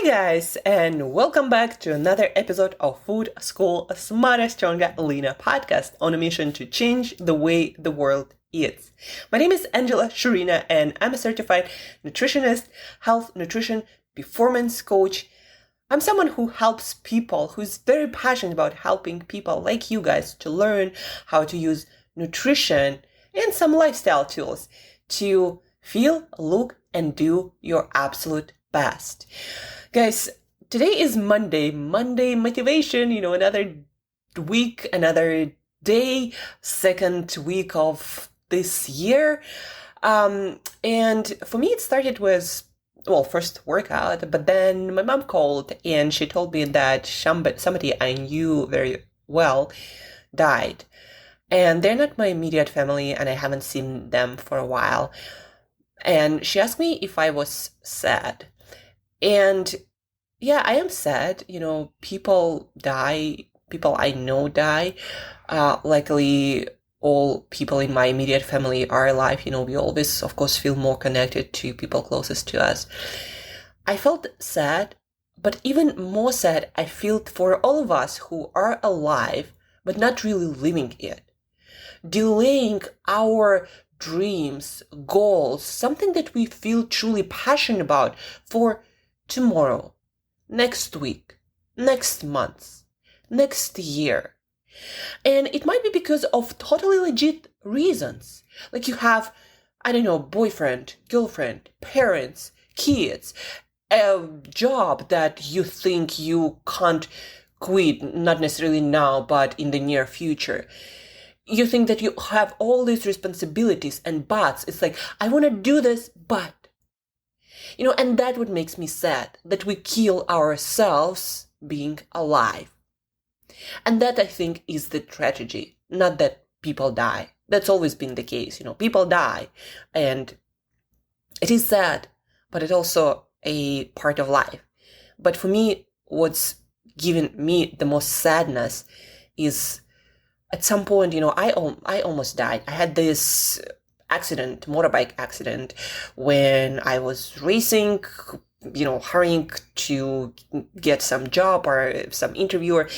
Hi guys, and welcome back to another episode of Food School Smarter, Stronger, Leaner podcast on a mission to change the way the world eats. My name is Shurina, and I'm a certified nutritionist, health, nutrition, performance coach. I'm someone who helps people, who's very passionate about helping people like you guys to learn how to use nutrition and some lifestyle tools to feel, look, and do your absolute best. Guys, today is Monday motivation, another week, another day, second week of this year. And for me, it started with, first workout, but then my mom called and she told me that somebody I knew very well died. And they're not my immediate family and I haven't seen them for a while. And she asked me if I was sad. And yeah, I am sad. People die. People I know die. Luckily, all people in my immediate family are alive. We always, of course, feel more connected to people closest to us. I felt sad, but even more sad, I feel for all of us who are alive, but not really living it. Delaying our dreams, goals, something that we feel truly passionate about for tomorrow, next week, next month, next year. And it might be because of totally legit reasons. Like you have, boyfriend, girlfriend, parents, kids, a job that you think you can't quit, not necessarily now, but in the near future. You think that you have all these responsibilities and buts. It's like, I want to do this, but. And that what makes me sad, that we kill ourselves being alive. And that, I think, is the tragedy, not that people die. That's always been the case. People die, and it is sad, but it's also a part of life. But for me, what's given me the most sadness is at some point, I almost died. I had this motorbike accident, when I was racing, hurrying to get some job or some interviewer,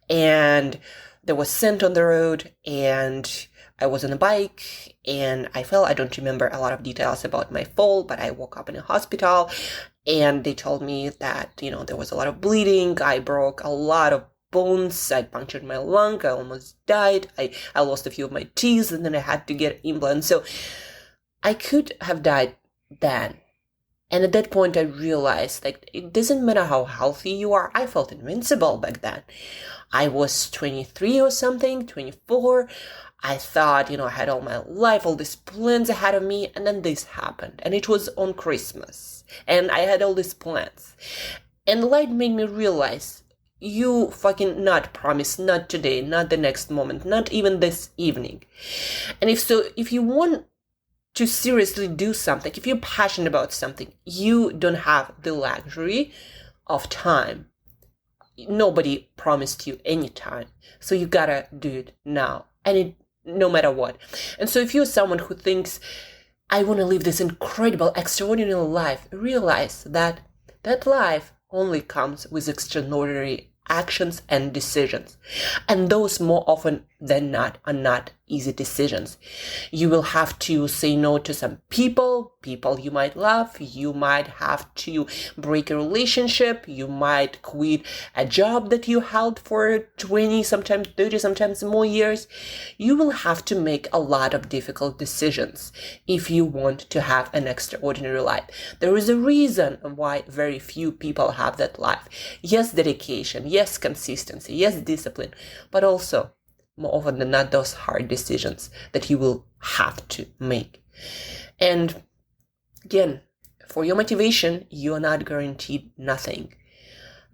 and there was sand on the road, and I was on a bike, and I fell. I don't remember a lot of details about my fall, but I woke up in a hospital, and they told me that, there was a lot of bleeding. I broke a lot of bones. I punctured my lung. I almost died. I lost a few of my teeth, and then I had to get implants. So I could have died then. And at that point, I realized, it doesn't matter how healthy you are. I felt invincible back then. I was 23 or something, 24. I thought, I had all my life, all these plans ahead of me, and then this happened. And it was on Christmas. And I had all these plans. And the light made me realize, you fucking not promise, not today, not the next moment, not even this evening. And if you want to seriously do something, if you're passionate about something, you don't have the luxury of time. Nobody promised you any time. So you gotta do it now. And no matter what. And so if you're someone who thinks, I want to live this incredible, extraordinary life, realize that that life only comes with extraordinary actions and decisions. And those more often than not are not easy decisions. You will have to say no to some people you might love. You might have to break a relationship. You might quit a job that you held for 20, sometimes 30, sometimes more years. You will have to make a lot of difficult decisions if you want to have an extraordinary life. There is a reason why very few people have that life. Yes, dedication. Yes, consistency. Yes, discipline. But also, more often than not, those hard decisions that you will have to make. And again, for your motivation, you are not guaranteed nothing.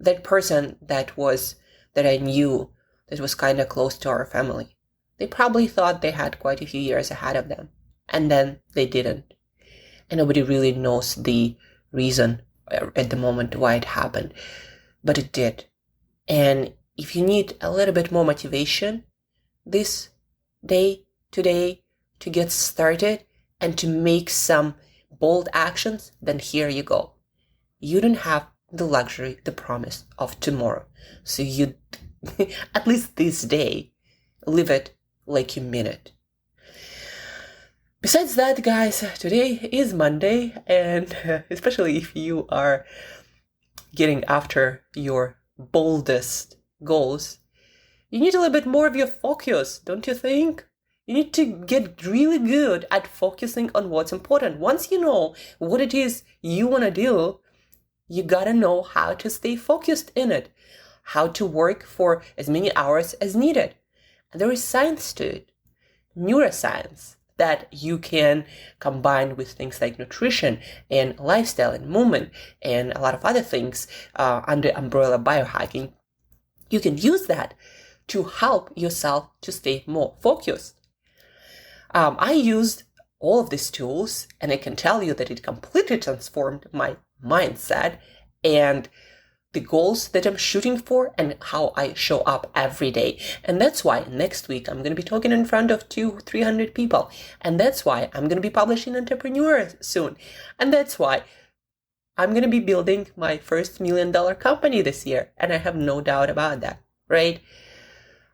That person that I knew that was kind of close to our family, they probably thought they had quite a few years ahead of them, and then they didn't. And nobody really knows the reason at the moment why it happened, but it did. And if you need a little bit more motivation this day, today, to get started and to make some bold actions, then here you go. You don't have the luxury, the promise of tomorrow. So you, at least this day, live it like you mean it. Besides that, guys, today is Monday, and especially if you are getting after your boldest goals, you need a little bit more of your focus, don't you think? You need to get really good at focusing on what's important. Once you know what it is you want to do, you gotta know how to stay focused in it, how to work for as many hours as needed. And there is science to it, neuroscience, that you can combine with things like nutrition and lifestyle and movement and a lot of other things under umbrella biohacking. You can use that to help yourself to stay more focused. I used all of these tools, and I can tell you that it completely transformed my mindset and the goals that I'm shooting for and how I show up every day. And that's why next week I'm going to be talking in front of 200-300 people. And that's why I'm going to be publishing Entrepreneur soon. And that's why I'm going to be building my first $1 million company this year. And I have no doubt about that, right?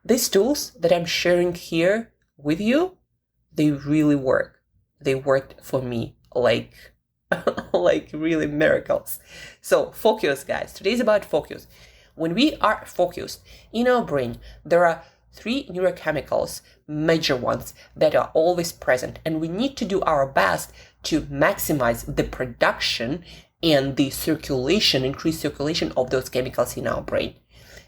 These tools that I'm sharing here with you, they really work. They worked for me like really miracles. So focus, guys. Today's about focus. When we are focused in our brain, there are 3 neurochemicals, major ones, that are always present, and we need to do our best to maximize the production and the circulation, increased circulation of those chemicals in our brain.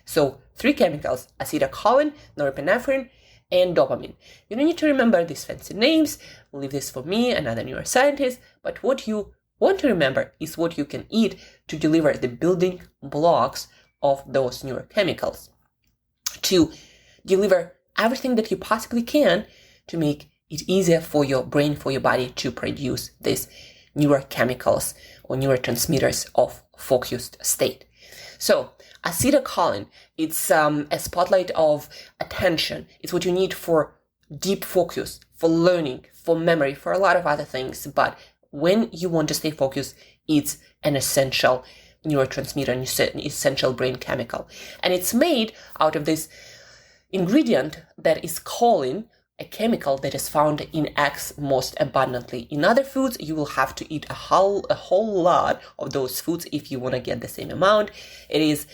So 3 chemicals: acetylcholine, norepinephrine, and dopamine. You don't need to remember these fancy names. Leave this for me, another neuroscientist. But what you want to remember is what you can eat to deliver the building blocks of those neurochemicals, to deliver everything that you possibly can to make it easier for your brain, for your body to produce these neurochemicals or neurotransmitters of focused state. So acetylcholine, it's a spotlight of attention. It's what you need for deep focus, for learning, for memory, for a lot of other things. But when you want to stay focused, it's an essential neurotransmitter, an essential brain chemical. And it's made out of this ingredient that is choline, a chemical that is found in eggs most abundantly. In other foods, you will have to eat a whole lot of those foods if you want to get the same amount. It is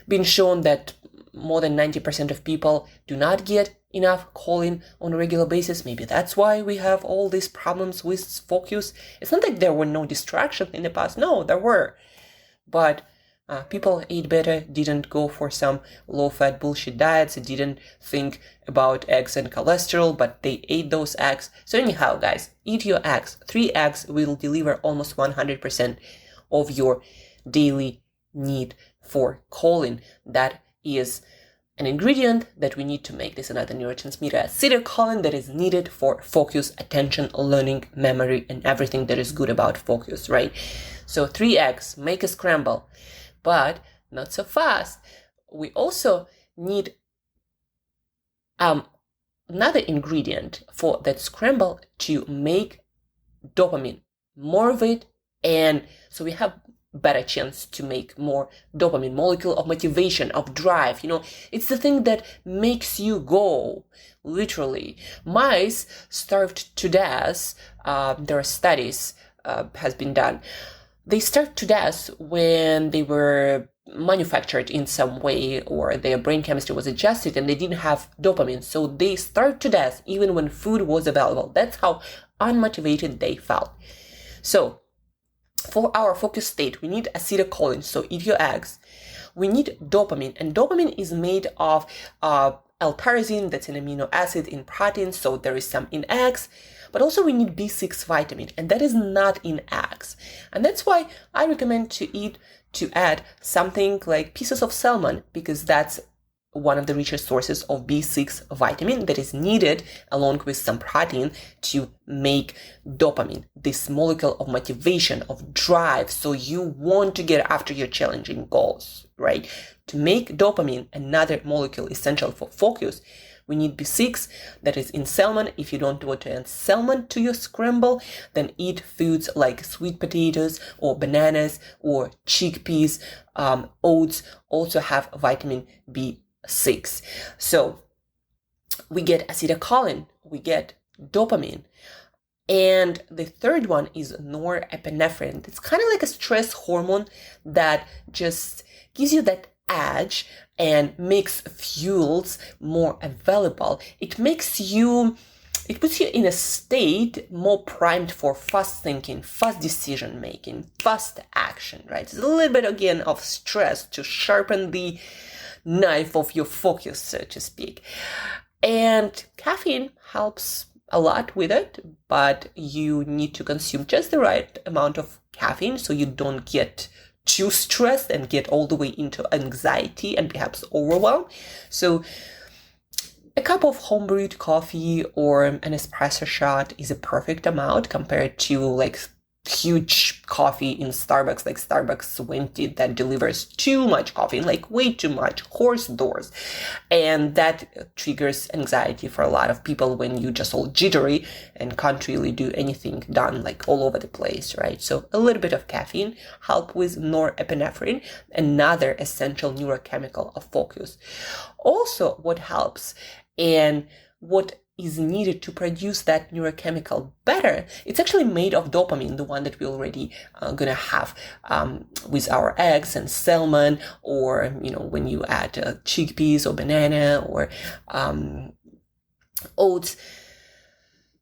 been shown that more than 90% of people do not get enough choline on a regular basis. Maybe that's why we have all these problems with focus. It's not like there were no distractions in the past. No, there were. But people ate better, didn't go for some low-fat bullshit diets, didn't think about eggs and cholesterol, but they ate those eggs. So anyhow, guys, eat your eggs. 3 eggs will deliver almost 100% of your daily need for choline. That is an ingredient that we need to make this another neurotransmitter, acetylcholine, that is needed for focus, attention, learning, memory, and everything that is good about focus, right? So 3 eggs, make a scramble. But not so fast. We also need another ingredient for that scramble to make dopamine, more of it, and so we have better chance to make more dopamine, molecule of motivation, of drive. You know, it's the thing that makes you go, literally. Mice starved to death. There are studies has been done. They starved to death when they were manufactured in some way, or their brain chemistry was adjusted and they didn't have dopamine. So they starved to death even when food was available. That's how unmotivated they felt. So for our focus state, we need acetylcholine, so eat your eggs. We need dopamine, and dopamine is made of L-tyrosine, that's an amino acid in proteins, so there is some in eggs. But also we need B6 vitamin, and that is not in eggs. And that's why I recommend to add something like pieces of salmon, because that's one of the richest sources of B6 vitamin that is needed along with some protein to make dopamine, this molecule of motivation, of drive. So you want to get after your challenging goals, right? To make dopamine, another molecule essential for focus, We need B6 that is in salmon. If you don't want to add salmon to your scramble, then eat foods like sweet potatoes or bananas or chickpeas. Oats also have vitamin B6. So we get acetylcholine, we get dopamine. And the third one is norepinephrine. It's kind of like a stress hormone that just gives you that edge and makes fuels more available. It puts you in a state more primed for fast thinking, fast decision making, fast action, right? It's a little bit again of stress to sharpen the knife of your focus, so to speak. And caffeine helps a lot with it, but you need to consume just the right amount of caffeine so you don't get too stressed and get all the way into anxiety and perhaps overwhelm. So a cup of homebrewed coffee or an espresso shot is a perfect amount compared to like huge coffee in Starbucks, like Starbucks 20 that delivers too much coffee, like way too much, horse doors. And that triggers anxiety for a lot of people when you just all jittery and can't really do anything done like all over the place, right? So a little bit of caffeine help with norepinephrine, another essential neurochemical of focus. Also, what helps and what is needed to produce that neurochemical better, it's actually made of dopamine, the one that we already gonna have with our eggs and salmon, or when you add chickpeas or banana or oats.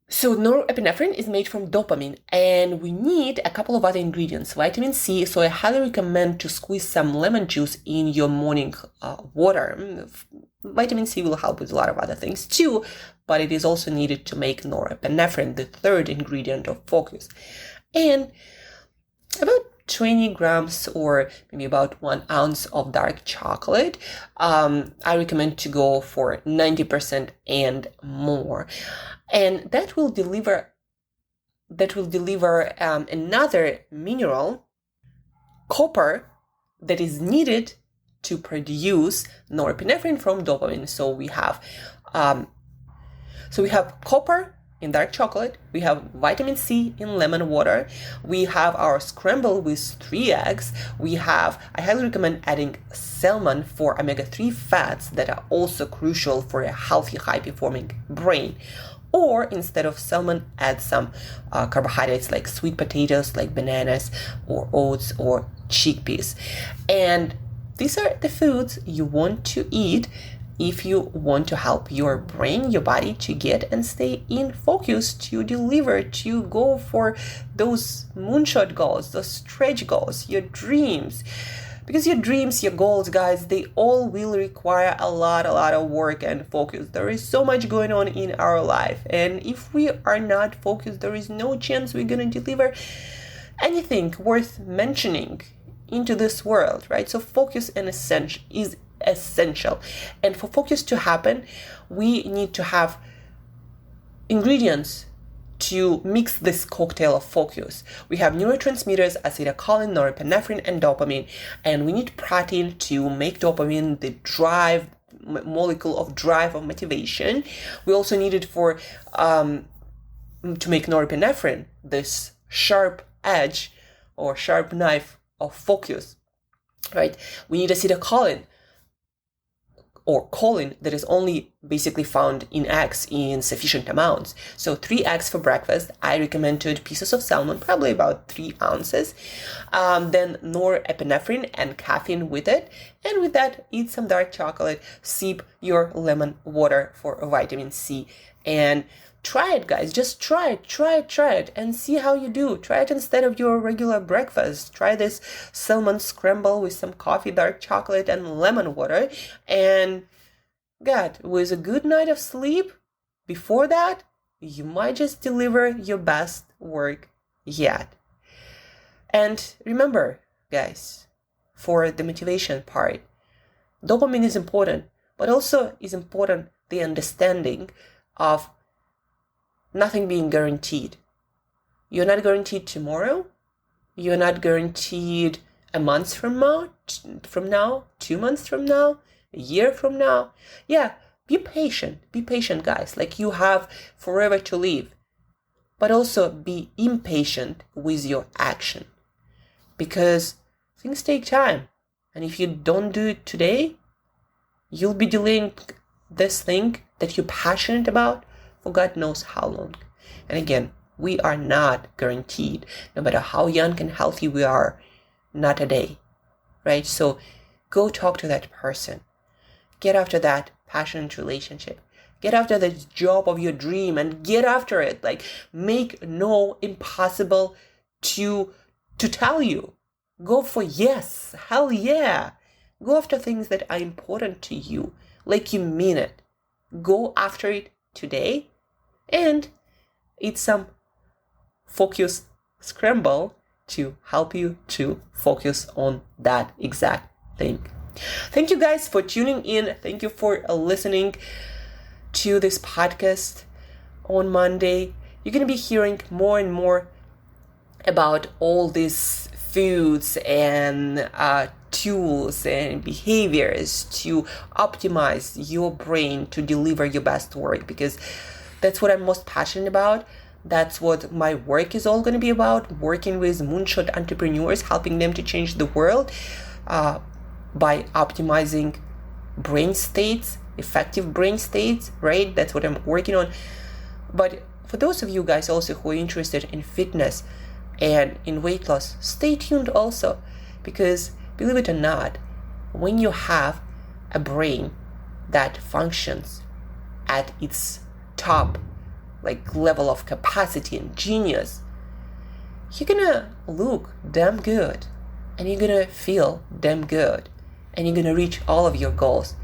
So norepinephrine is made from dopamine, and we need a couple of other ingredients, vitamin C. So I highly recommend to squeeze some lemon juice in your morning water. Vitamin C will help with a lot of other things too, but it is also needed to make norepinephrine, the third ingredient of focus. And about 20 grams or maybe about 1 ounce of dark chocolate. I recommend to go for 90% and more. And that will deliver another mineral, copper, that is needed to produce norepinephrine from dopamine. So we have copper in dark chocolate, we have vitamin C in lemon water, we have our scramble with 3 eggs, I highly recommend adding salmon for omega-3 fats that are also crucial for a healthy, high-performing brain. Or instead of salmon, add some carbohydrates like sweet potatoes, like bananas or oats or chickpeas. And these are the foods you want to eat if you want to help your brain, your body to get and stay in focus, to deliver, to go for those moonshot goals, those stretch goals, your dreams. Because your dreams, your goals, guys, they all will require a lot of work and focus. There is so much going on in our life. And if we are not focused, there is no chance we're going to deliver anything worth mentioning into this world, right? So focus is essential. And for focus to happen, we need to have ingredients to mix this cocktail of focus. We have neurotransmitters, acetylcholine, norepinephrine, and dopamine. And we need protein to make dopamine the molecule of drive, of motivation. We also need it for to make norepinephrine, this sharp edge or sharp knife of focus, right? We need acetylcholine or choline that is only basically found in eggs in sufficient amounts. So 3 eggs for breakfast. I recommend 2 pieces of salmon, probably about 3 ounces. Then norepinephrine and caffeine with it. And with that, eat some dark chocolate, sip your lemon water for vitamin C. And try it, guys. Just try it and see how you do. Try it instead of your regular breakfast. Try this salmon scramble with some coffee, dark chocolate, and lemon water. And God, with a good night of sleep before that, you might just deliver your best work yet. And remember, guys, for the motivation part, dopamine is important, but also is important the understanding of nothing being guaranteed. You're not guaranteed tomorrow. You're not guaranteed a month from now, 2 months from now, a year from now. Yeah, Be patient, guys. Like, you have forever to live. But also be impatient with your action, because things take time. And if you don't do it today, you'll be delaying this thing that you're passionate about for God knows how long. And again, we are not guaranteed, no matter how young and healthy we are, not a day, right? So go talk to that person. Get after that passionate relationship. Get after the job of your dream and get after it. Like, make no impossible to tell you. Go for yes. Hell yeah. Go after things that are important to you. Like you mean it. Go after it today. And eat some focus scramble to help you to focus on that exact thing. Thank you guys for tuning in. Thank you for listening to this podcast on Monday. You're going to be hearing more and more about all these foods and tools and behaviors to optimize your brain to deliver your best work, because that's what I'm most passionate about. That's what my work is all going to be about, working with moonshot entrepreneurs, helping them to change the world by optimizing brain states, effective brain states, right? That's what I'm working on. But for those of you guys also who are interested in fitness and in weight loss, stay tuned also, because believe it or not, when you have a brain that functions at its top like level of capacity and genius, you're gonna look damn good and you're gonna feel damn good and you're gonna reach all of your goals.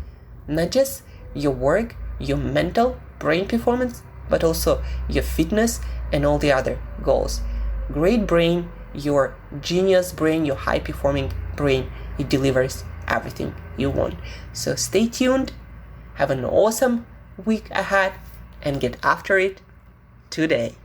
Not just your work, your mental brain performance, but also your fitness and all the other goals. Great brain, your genius brain, your high performing brain, it delivers everything you want. So stay tuned, have an awesome week ahead, and get after it today.